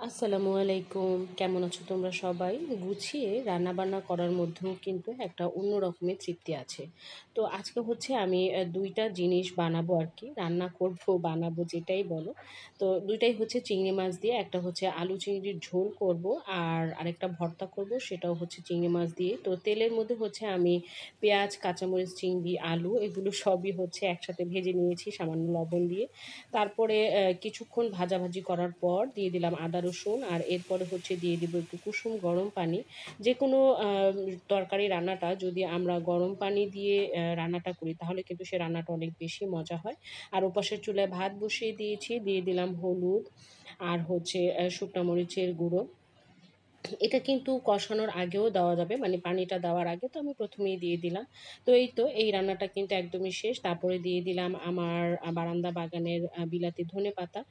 আসসালামু আলাইকুম। কেমন আছো তোমরা সবাই? গুছিয়ে রান্নাবান্না করার মধ্যেও কিন্তু একটা অন্য রকমের তৃপ্তি আছে। তো আজকে হচ্ছে আমি ২ টা জিনিস বানাবো আরকি। রান্না করব, বানাবো যেটাই বলো। তো ২ টাই হচ্ছে চিংড়ি মাছ দিয়ে, একটা হচ্ছে আলু চিংড়ির ঝোল করব, আর আরেকটা ভর্তা করব সেটাও হচ্ছে চিংড়ি মাছ দিয়ে। তো তেলের মধ্যে হচ্ছে আমি পেঁয়াজ, কাঁচামরিচ, চিংড়ি, আলু এগুলো সবই হচ্ছে একসাথে ভেজে নিয়েছি সামান্য লবণ দিয়ে। তারপরে কিছুক্ষণ ভাজাভাজি করার পর দিয়ে দিলাম আদা রসুন, আর এরপরে হচ্ছে দিয়ে দিব একটু কুসুম গরম পানি। যেকোনো তরকারি রান্নাটা যদি আমরা গরম পানি দিয়ে রান্নাটা করি তাহলে কিন্তু সে রান্নাটা অনেক বেশি মজা হয়। আর ওপাশের চুলায় ভাত বসিয়ে দিয়েছি, দিয়ে দিলাম হলুদ আর হচ্ছে শুকনা মরিচের গুঁড়ো। এটা কিন্তু কষানোর আগেও দেওয়া যাবে, মানে পানিটা দেওয়ার আগে তো আমি প্রথমেই দিয়ে দিলাম। তো এই তো এই রান্নাটা কিন্তু একদমই শেষ। তারপরে দিয়ে দিলাম আমার বারান্দা বাগানের বিলাতি ধনেপাতা।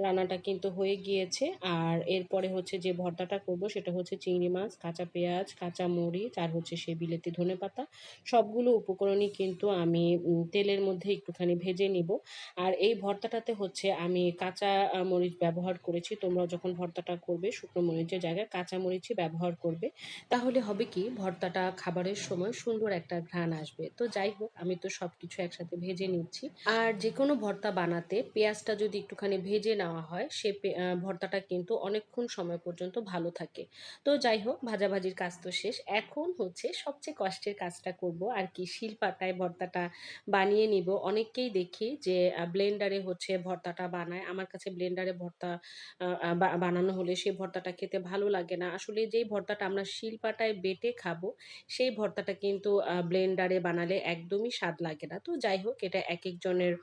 রান্নাটা কিন্তু হয়ে গিয়েছে। আর এরপরে হচ্ছে যে ভর্তাটা করব সেটা হচ্ছে চিংড়ি মাছ, কাঁচা পেঁয়াজ, কাঁচা মরিচ আর হচ্ছে সেই বিলাতি ধনেপাতা। সবগুলো উপকরণই কিন্তু আমি তেলের মধ্যে একটুখানি ভেজে নিব। আর এই ভর্তাটাতে হচ্ছে আমি কাঁচা মরিচ ব্যবহার করেছি। তোমরাও যখন ভর্তাটা করবে শুকনো মরিচের জায়গায় কাঁচা মরিচই ব্যবহার করবে। তাহলে হবে কি, ভর্তাটা খাবারের সময় সুন্দর একটা ঘ্রাণ আসবে। তো যাই হোক, আমি তো সবকিছু একসাথে ভেজে নিচ্ছি। আর যেকোনো ভর্তা বানাতে পেঁয়াজটা যদি একটুখানি ভেজে নেওয়া হয় সে ভর্তাটা কিন্তু অনেকক্ষণ সময় পর্যন্ত ভালো থাকে। তো যাই হোক, ভাজাভাজির কাজ তো শেষ। এখন হচ্ছে সবচেয়ে কষ্টের কাজটা করব আর কি, শিলপাটায় ভর্তাটা বানিয়ে নিব। অনেককেই দেখি যে ব্লেন্ডারে হচ্ছে ভর্তাটা বানায়। আমার কাছে ব্লেন্ডারে ভর্তা বানানো হলে সেই ভর্তাটা খেতে ভালো লাগে না। আসলে যেই ভর্তাটা আমরা শিলপাটায় বেটে খাবো, সেই ভর্তাটা কিন্তু ব্লেন্ডারে বানালে একদমই স্বাদ লাগে না। তো যাই হোক, এটা একেকজনের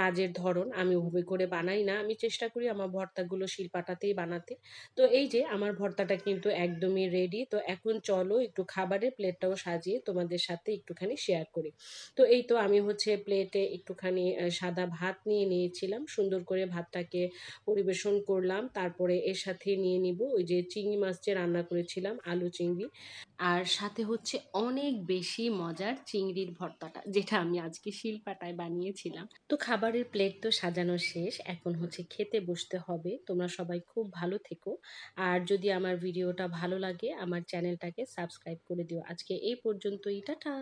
কাজের ধরন। আমি ওভাবে করে বানাই না। আমি চেষ্টা করি আমার ভর্তাগুলো শিলপাটাতেই বানাতে। তো এই যে আমার ভর্তাটা কিন্তু একদমই রেডি। তো এখন চলো একটু খাবারের প্লেটটাও সাজিয়ে তোমাদের সাথে একটুখানি শেয়ার করি। তো এই তো আমি হচ্ছে প্লেটে একটুখানি সাদা ভাত নিয়ে নিয়েছিলাম। সুন্দর করে ভাতটাকে পরিবেশন করলাম। তারপরে এর সাথে নিয়ে নিব ওই যে চিংড়ি মাছ যে রান্না করেছিলাম, আলু চিংড়ি। আর সাথে হচ্ছে অনেক বেশি মজার চিংড়ির ভর্তাটা, যেটা আমি আজকে শিলপাটায় বানিয়েছিলাম। তো খাবারের প্লেট তো সাজানো শেষ। এখন হচ্ছে খেতে বসতে হবে। তোমরা সবাই খুব ভালো থেকো। আর যদি আমার ভিডিওটা ভালো লাগে আমার চ্যানেলটাকে সাবস্ক্রাইব করে দিও। আজকে এই পর্যন্তই। টাটা।